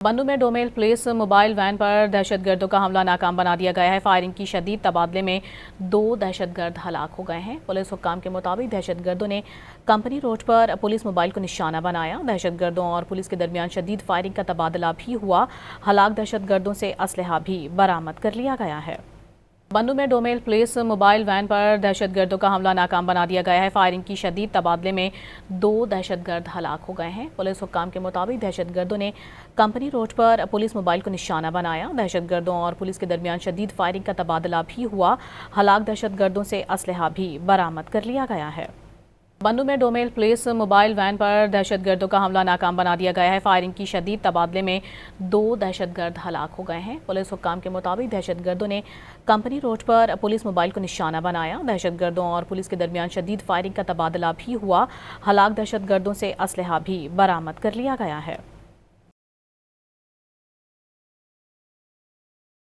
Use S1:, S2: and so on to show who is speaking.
S1: बन्नू में Domel police mobile van पर दहशतगर्दों का हमला नाकाम बना दिया गया है। फायरिंग की शदीद तबादले में 2 दहशतगर्द हलाक हो गए हैं। पुलिस हुक्काम के मुताबिक दहशतगर्दों ने कंपनी रोड पर पुलिस मोबाइल को निशाना बनाया। दहशतगर्दों और पुलिस के दरमियान शदीद फायरिंग का तबादला भी हुआ। हलाक दहशतगर्दों से असलहा भी बरामद कर लिया गया है। बन्नू में डोमेल पुलिस मोबाइल वैन पर दहशतगर्दों का हमला नाकाम बना दिया गया है। फायरिंग की शदीद तबादले में 2 दहशतगर्द हलाक हो गए हैं। पुलिस हुक्काम के मुताबिक दहशतगर्दों ने कंपनी रोड पर पुलिस मोबाइल को निशाना बनाया। दहशतगर्दों और पुलिस के दरमियान शदीद फायरिंग का तबादला भी हुआ। हलाक दहशतगर्दों से असलहा भी बरामद कर लिया गया है। बन्नू में डोमेल पुलिस मोबाइल वैन पर दहशतगर्दों का हमला नाकाम बना दिया गया है। फायरिंग की शदीद तबादले में 2 दहशतगर्द हलाक हो गए हैं। पुलिस हुक्काम के मुताबिक दहशतगर्दों ने कंपनी रोड पर पुलिस मोबाइल को निशाना बनाया। दहशतगर्दों और पुलिस के दरमियान शदीद फायरिंग का तबादला भी हुआ। हलाक दहशतगर्दों से असलहा भी बरामद कर लिया गया है।